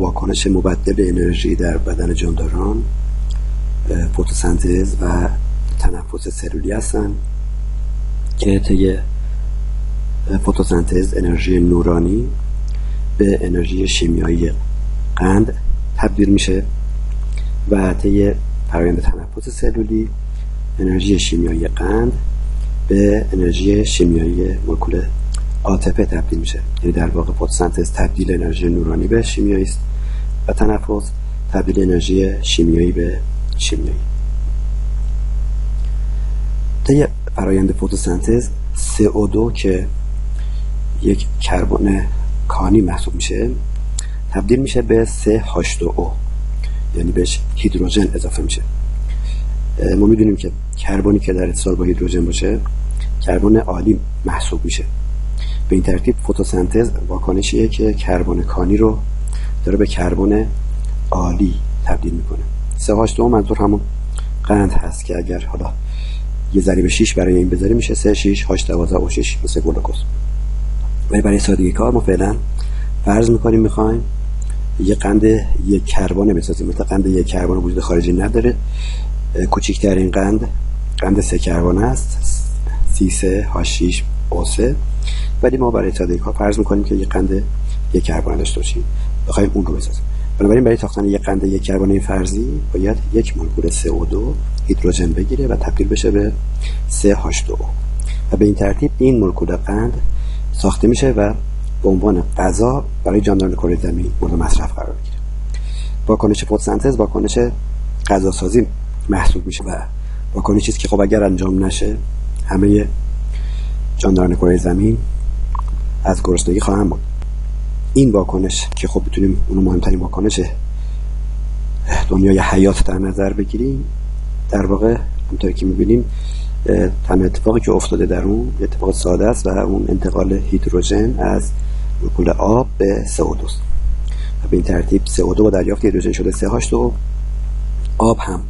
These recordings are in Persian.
واکنش مبدل انرژی در بدن جانداران فتوسنتز و تنفس سلولی هستند که طی فتوسنتز انرژی نورانی به انرژی شیمیایی قند تبدیل میشه و طی فرآیند تنفس سلولی انرژی شیمیایی قند به انرژی شیمیایی مولکول ATP تبدیل میشه. یعنی در واقع فتوسنتز تبدیل انرژی نورانی به شیمیایی است و تنفس تبدیل انرژی شیمیایی به شیمیایی. طی فرآیند فتوسنتز CO2 که یک کربن کانی محسوب میشه تبدیل میشه به CH2O، یعنی بهش هیدروژن اضافه میشه. ما میدونیم که کربنی که در اتصال با هیدروژن باشه کربن عالی محسوب میشه. به این ترتیب فتوسنتز واکنشیه که کربن کانی رو داره به کربن عالی تبدیل میکنه. CH2O منظور همون قند هست که اگر حالا یه ضریب 6 برای این بذاریم میشه 3 6 8 12 او 6 مثل گلوکوز. ولی برای سادگی کار ما فعلا فرض میکنیم میخوایم یه قند یک کربن بسازیم. مثلا قند یک کربن وجود خارجی نداره. کوچکترین قند 3 کربن است، C3H6O3. ولی ما برای سادگی کار فرض میکنیم که یه قند یک کربن داشته باشیم، بخوایم اون رو بسازیم. بنابراین برای ساختن یک قند یک کربن فرضی باید یک مولکول CO2 هیدروژن بگیره و تبدیل بشه به CH2O و به این ترتیب این مولکول قند ساخته میشه و به عنوان غذا برای جانداران کره زمین مورد مصرف قرار میگیره. واکنش فتوسنتز واکنش غذا سازی محسوب میشه و واکنشی است که خب اگر انجام نشه همه جانداران کره زمین از گرسنگی خواهند مرد. این واکنش که خب بتونیم اونو مهمترین واکنش دنیای حیات در نظر بگیریم، در واقع همونطوری که میبینیم تنها اتفاقی که افتاده در اون اتفاق ساده است و اون انتقال هیدروژن از مولکول آب به CO2 است. و به این ترتیب CO2 با دریافت هیدروژن شده CH2. آب هم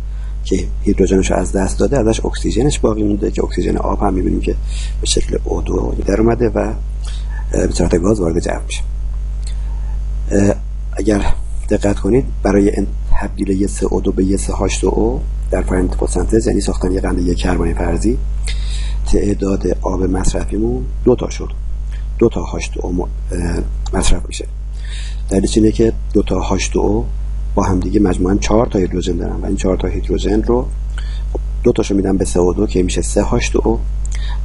که هیدروژنش رو از دست داده ازش اکسیژنش باقی مونده که اکسیژن آب هم میبینیم که به شکل O2 در اومده و به صورت گاز وارد جو میشه. اگر دقت کنید برای تبدیل یه CO2 به یه CH2O در فرآیند فتوسنتز، یعنی ساختن یه قند یک کربن فرضی، تعداد آب مصرفیمون 2 تا شد. 2 تا H2O مصرف میشه. دلیلش اینه که 2 تا H2O با هم دیگه مجموعاً 4 تا هیدروژن دارن و این 4 تا هیدروژن رو 2 تاشو میدن به CO2 که میشه 3H2O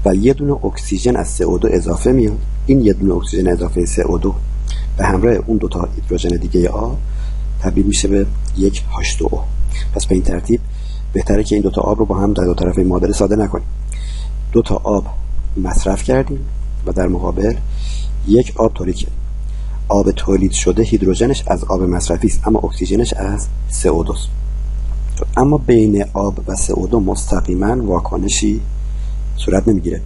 و یه دونه اکسیژن از CO2 اضافه میاد. این یه دونه اکسیژن اضافه CO2 به همراه اون 2 تا هیدروژن دیگه آب تبدیل میشه به یک H2O. پس به این ترتیب بهتره که این 2 تا آب رو با هم در دو طرف معادله ساده نکنیم. 2 تا آب مصرف کردیم و در مقابل یک آب تولید کردیم. آب تولید شده هیدروژنش از آب مصرفی است اما اکسیژنش از CO2 است. اما بین آب و CO2 مستقیما واکنشی صورت نمیگیره.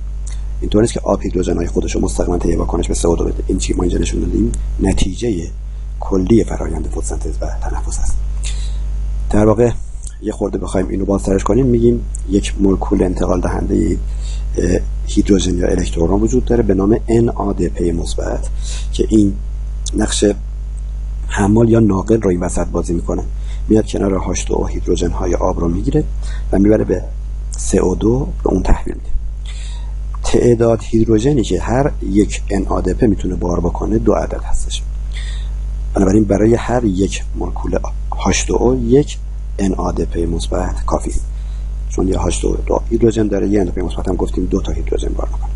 اینطور نیست که آب هیدروژن‌های خودش رو مستقیما طی واکنش به CO2 بده. این چی ما اینجا نشون دادیم نتیجه کلی فرآیند فتوسنتز و تنفس است. در واقع یه خورده بخوایم اینو بازترش کنیم میگیم یک مولکول انتقال دهنده هیدروژن یا الکترون وجود داره به نام NADP مثبت که این نقش حمال یا ناقل رو این وسط بازی میکنه. میاد کنار H2O هیدروژن های آب رو میگیره و میبره به CO2 به اون تحویل میده. تعداد هیدروژنی که هر یک NADP میتونه بار بکنه 2 عدد هستش. بنابراین برای هر یک مولکول H2O یک NADP مثبت کافیه. چون یه H2O 2 هیدروژن داره، یه NADP مثبت هم گفتیم 2 تا هیدروژن بار میکنه.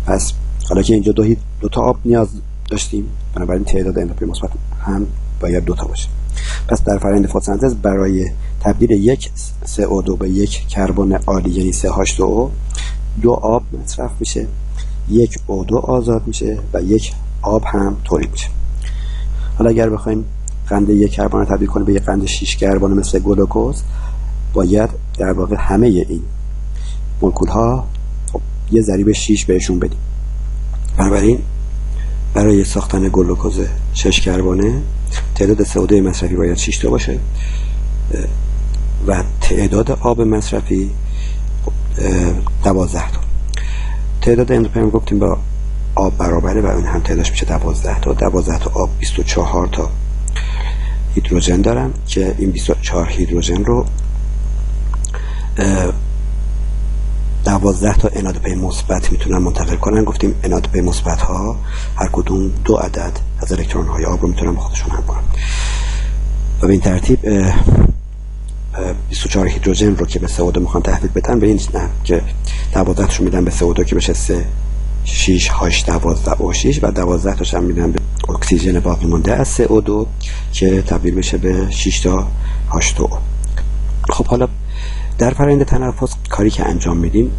پس حالا که اینجا 2 تا آب نیاز داشتیم، بنابراین تعداد NADP مثبت هم باید 2 تا باشه. پس در فرآیند فتوسنتز برای تبدیل یک CO2 به یک کربن عالی یعنی CH2O 2 آب مصرف میشه، یک O2 آزاد میشه و یک آب هم تولید میشه. حالا اگر بخوایم قند یک کربن رو تبدیل کنیم به یک قند 6 کربن مثل گلوکوز، باید در واقع همه این مولکول ها یه ضریب 6 بهشون بدیم. بنابراین برای ساختن گلوکوز 6 کربنه تعداد CO2 مصرفی باید 6 تا باشه و تعداد آب مصرفی 12 تا. تعداد اندوپرم گفتیم با آب برابره و اون هم تعدادش میشه 12 تا. 12 تا آب 24 تا هیدروژن دارن که این 24 هیدروژن رو 12 تا NADP مثبت میتونن منتقل کنن. گفتیم NADP مثبت ها هر کدوم 2 عدد از الکترون های آب رو میتونن با خودشون حمل کنن و به این ترتیب 24 هیدروژن رو که به CO2 میخوان تحویل بدن به این نه که 12 تاشو میدن به CO2 که بشه 3 6 8 12 O6 و 12 تاش هم میدن به اکسیژن باقی مونده از CO2 که تبدیل بشه به 6 تا H2O. خب حالا در فرآیند تنفس کاری که انجام میدیم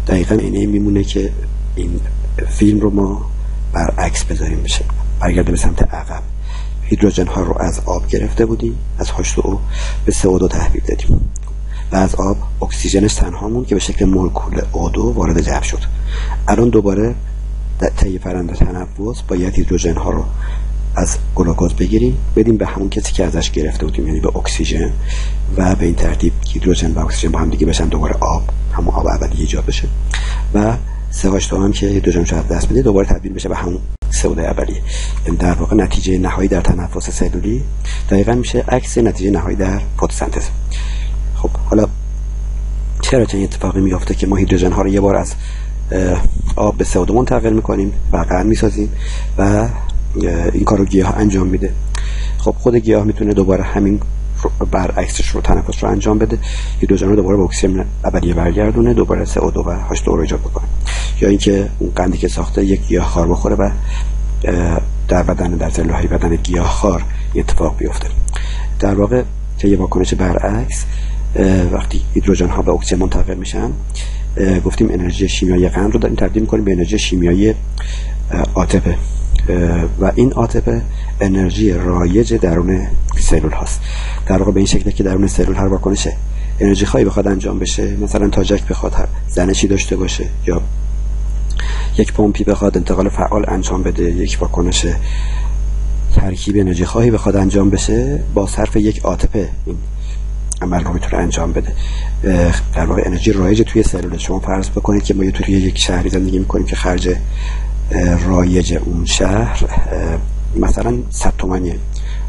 دقیقاً اینه میمونه که این فیلم رو ما برعکس بذاریم بشه، برگرده به سمت عقب. هیدروژن ها رو از آب گرفته بودیم، از H2O به CO2 تحویل دادیم و از آب اکسیژنش تنها موند که به شکل مولکول O2 وارد جو شد. الان دوباره طی فرآیند تنفس باید هیدروژن ها رو از گلوکوز بگیریم بدیم به همون کسی که ازش گرفته بودیم، یعنی به اکسیژن، و به این ترتیب هیدروژن و اکسیژن با هم دیگه بشن دوباره آب، همون آب اولیه ایجاد بشه و CH2 هم که هیدروژن رو از دست بده دوباره تبدیل بشه به همون CO2 اولیه. یعنی در واقع نتیجه نهایی در تنفس سلولی دقیقاً میشه عکس نتیجه نهایی در فتوسنتز. خب حالا چرا چنین اتفاقی میفته که ما هیدروژن ها رو یه بار از آب به CO2 منتقل میکنیم و قرن میسازیم و این کار رو گیاه انجام میده؟ خب خود گیاه میتونه دوباره همین برعکسش رو تنفس رو انجام بده، هیدروژن رو دوباره به اکسیژن اولیه برگردونه، دوباره CO2 و H2O رو ایجاد بکنه. یا اینکه اون قندی که ساخته یک گیاهخوار بخوره و در سلول‌های بدن گیاهخوار اتفاق بیفته. در واقع که یه واکنش برعکس وقتی هیدروژن ها به اکسیژن منتقل میشن، گفتیم انرژی شیمیایی قند رو داریم تبدیل می‌کنیم به انرژی شیمیایی ATP و این ATP انرژی رایج درون سلول هاست. در واقع به این شکله که درون سلول هر واکنش انرژی خواهی بخواد انجام بشه، مثلا تاجک بخواد زنشی داشته باشه یا یک پمپی بخواد انتقال فعال انجام بده، یک واکنش ترکیب انرژی خواهی بخواد انجام بشه، با صرف یک ATP این عمل رو میتونه انجام بده. در واقع انرژی رایج توی سلول. شما فرض بکنید که ما توی یک شهری زندگی میکنیم که خرج رایج اون شهر مثلا 100 تومانیه.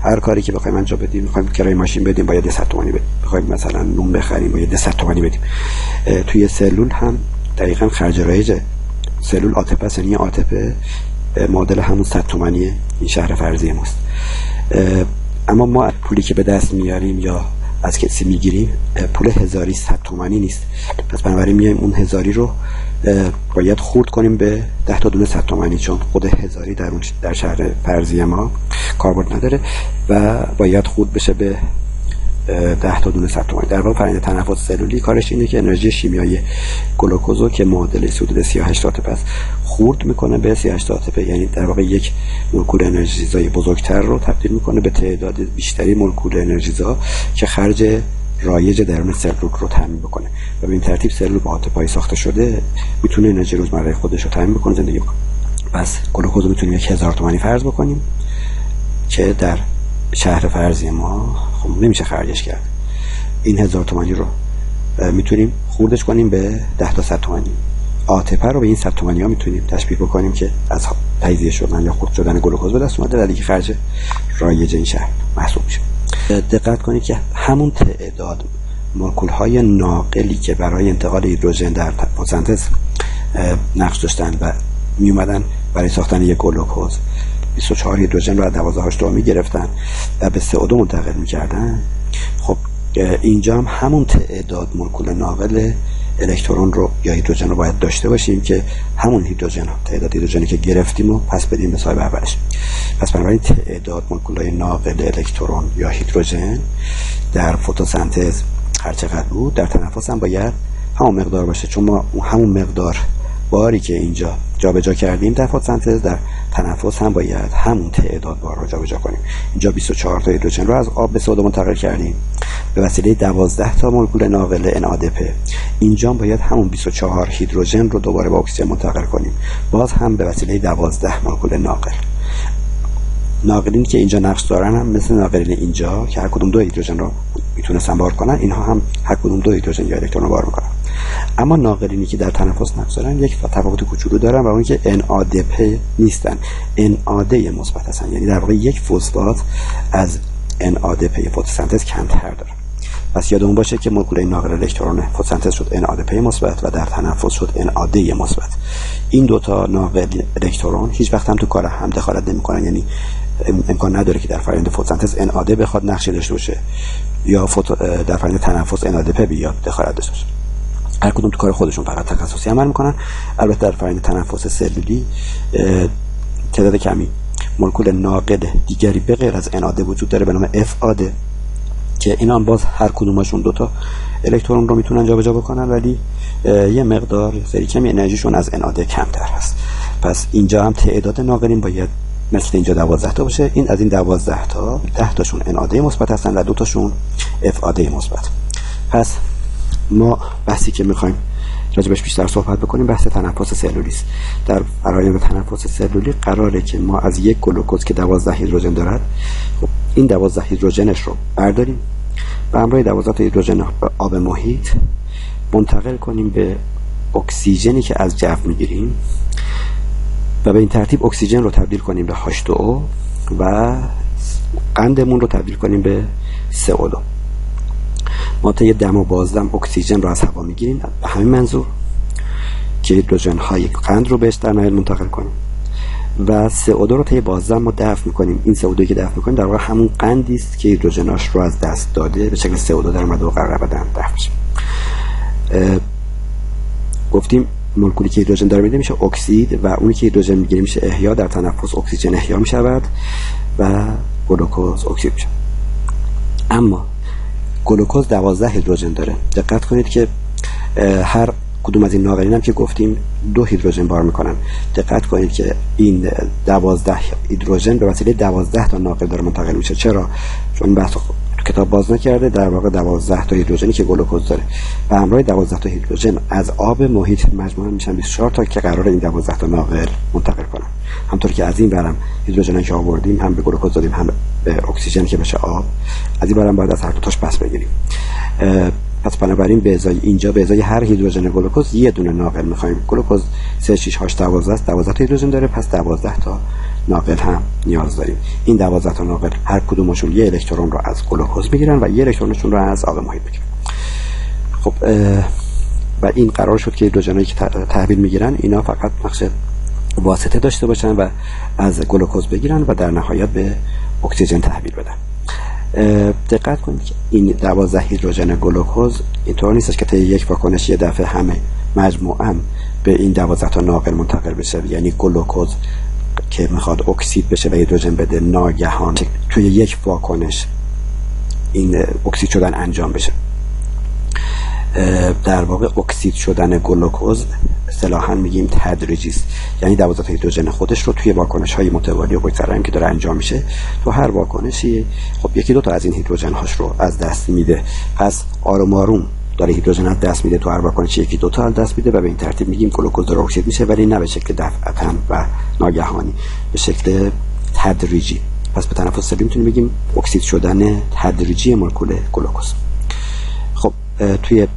هر کاری که بخوایم انجام بدیم، میخوایم کرایه ماشین بدیم باید 100 تومانی بدیم، بخوایم مثلا نون بخریم باید 100 تومانی بدیم. توی سلول هم دقیقاً خرج رایج سلول ATP، یعنی ATP معادل همون 100 تومانی این شهر فرضی ماست. اما ما پولی که به دست میاریم یا از کسی میگیریم پول هزاری 100 تومانی نیست، پس بنابراین میایم اون هزاری رو باید خورد کنیم به 10 تا دونه 100 تومانی، چون خود هزاری در شهر فرضی ما کاربرد نداره و باید خورد بشه به 10 تا دونه 100 تومانی. در واقع فرآیند تنفس سلولی کارش اینه که انرژی شیمیایی گلوکوزو که معادل حدود 38 ATP است خورد میکنه به 38 ATP، یعنی در واقع یک مولکول انرژیزای بزرگتر رو تبدیل میکنه به تعداد بیشتری مولکول انرژیزا که خرج رایج درون سلول رو تامین بکنه و به این ترتیب سلول با ATP ساخته شده میتونه انرژی روزمره خودش رو تامین بکنه، زندگی بکنه. پس گلوکوز رو میتونیم 1000 تومانی فرض بکنیم که در شهر فرضی ما خب نمیشه خرجش کرد. این 1000 تومانی رو میتونیم خوردش کنیم به 10 تا 100 تومانی. ATP رو به این 100 تومانی ها میتونیم تشبیه بکنیم که از تجزیه شدن یا خورد شدن گلوکوز به دست اومده و دیگه خرج رایج این شهر محسوب میشه. دقت کنید که همون تعداد مولکول های ناقلی که برای انتقال هیدروژن در فتوسنتز نقش داشتن و می اومدن برای ساختن یک گلوکوز 24 هیدروژن رو از 12 H2O می گرفتن و به CO2 منتقل می کردن. خب اینجا هم همون تعداد مولکول ناقل الکترون رو یا هیدروژن رو باید داشته باشیم که همون هیدروژن تعداد هیدروژنی که گرفتیم رو پس بدیم به صاحب اولش. پس بنابراین تعداد مولکول‌های ناقل الکترون یا هیدروژن در فتوسنتز هر چقدر بود در تنفس هم باید همون مقدار باشه، چون ما همون مقدار باری که اینجا جابجا کردیم در فتوسنتز در تنفس هم باید همون تعداد بار رو جابجا کنیم. اینجا 24 تا هیدروژن رو از آب به CO2 منتقل کردیم به وسیله 12 تا مولکول ناقل NADP. اینجا باید همون 24 هیدروژن رو دوباره با اکسیژن منتقل کنیم، باز هم به وسیله 12 مولکول ناقل. ناقلین که اینجا نقش دارن هم مثل ناقلین اینجا که هر کدوم 2 هیدروژن رو میتونستن بار کنن، اینها هم هر کدوم 2 هیدروژن یا الکترون رو بار میکنن. اما ناقلینی که در تنفس نقش دارن یک تفاوت کوچولو دارن و اون که NADP نیستن، NAD مثبت هستن، یعنی در واقع یک فسفات از NADP فتوسنتز کمتر داره. پس یادمون باشه که مولکول ناقل الکترون فتوسنتز شد NADP مثبت و در تنفس شد NAD مثبت. این دوتا ناقل الکترون هیچ وقت هم تو کار هم دخالت نمی‌کنن، یعنی امکان نداره که در فرآیند فتوسنتز NAD بخواد نقشی داشته باشه یا در فرآیند تنفس NADP بیاد دخالت داشته باشه. هر کدوم تو کار خودشون فقط تخصصی عمل میکنن. البته در فرآیند تنفس سلولی تعداد کمی مولکول ناقل دیگری به غیر از NAD وجود داره به نام FAD که اینا هم باز هر کدومشون دوتا الکترون رو میتونن جابجا بکنن، ولی یه مقدار سری کمی انرژیشون از NAD کمتر هست. پس اینجا هم تعداد ناقلین باید مثل اینجا 12 تا باشه. این از این 12 تا 10 تاشون NAD مثبت هستن و 2 تاشون FAD مثبت. پس ما بحثی که میخوایم راجبش بیشتر صحبت بکنیم بحث تنفس سلولی است. در فرآیند تنفس سلولی قراره که ما از یک گلوکوز که 12 هیدروژن دارد، خب این 12 هیدروژنش رو برداریم و همراه 12 تا هیدروژن به آب محیط منتقل کنیم به اکسیژنی که از جو میگیریم و به این ترتیب اکسیژن رو تبدیل کنیم به H2O و قندمون رو تبدیل کنیم به CO2. ما طی دم و بازدم اکسیژن رو از هوا میگیریم به همین منظور که هیدروژن های قند رو بهش در نهایت منتقل کنیم و CO2 رو طی بازدم ما دفع میکنیم. این CO2 که دفع میکنیم در واقع همون قندی است که هیدروژناش رو از دست داده به شکل CO2 در اومده و قراره بدن دفع بشه. گفتیم مولکولی که هیدروژن داره میده میشه اکسید و اونی که هیدروژن میگیره میشه احیا. در تنفس اکسیژن احیا میشود و گلوکوز اکسید میشه. اما گلوکوز 12 هیدروژن داره. دقت کنید که هر کدوم از این ناقلین هم که گفتیم 2 هیدروژن بار میکنن. دقت کنید که این 12 هیدروژن به وسیله 12 تا ناقل داره منتقل میشه. چرا؟ چون این بحث تو کتاب باز نکرده. در واقع 12 تا هیدروژنی که گلوکوز داره و همراه 12 تا هیدروژن از آب محیط مجموعاً میشن 24 تا که قراره این 12 تا ناقل منتقل کنن. همونطور که از این برم هیدروژنی که آوردیم هم به گلوکوز دادیم هم به اکسیژن که بشه آب، از این برم باید از هر دو تاش پس بگیریم. پس بنابراین به ازای اینجا به ازای هر هیدروژن گلوکوز یه دونه ناقل میخوایم. گلوکوز 36812 است، 12 تا هیدروژن داره، پس 12 تا ناقل هم نیاز داریم. این 12 تا ناقل هر کدومشون یه الکترون رو از گلوکوز میگیرن و یه الکترونشون رو از آب محیط میگیرن. خب و این قرار شد که هیدروژنایی که تحویل میگیرن اینا فقط نقش واسطه داشته باشن و از گلوکوز بگیرن و در نهایت به اکسیژن تحویل بدن. دقت کنید که این 12 هیدروژن گلوکوز اینطور نیستش که طی یک واکنش یه دفعه همه مجموعاً به این 12 تا ناقل منتقل بشه، یعنی گلوکوز که میخواد اکسید بشه و هیدروژن بده ناگهان توی یک واکنش این اکسید شدن انجام بشه. در واقع اکسید شدن گلوکوز اصطلاحاً میگیم تدریجی است، یعنی 12 تا هیدروژن خودش رو توی واکنش‌های متوالی و پشت که داره انجام میشه تو هر واکنشی خب یکی دو تا از این هیدروژن هاش رو از دست میده. پس آروم آروم داره هیدروژن از دست میده، تو هر واکنشی یکی دو تا از دست میده و به این ترتیب میگیم گلوکوز داره اکسید میشه، ولی نه به شکل دفعتاً و ناگهانی، به شکل تدریجی. پس به تنفس سلولی میتونیم بگیم اکسید شدن تدریجی مولکول گلوکوز. خب توی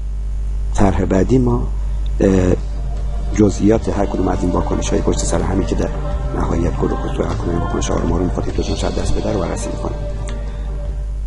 طرح بعدی ما جزئیات هر کدوم از این واکنش‌های پشت سر همی که در نهایت گلوکوز تو هر کدوم واکنش آروم آروم می‌خواد هیدروژن رو از دست بده رو بررسی می‌کنیم.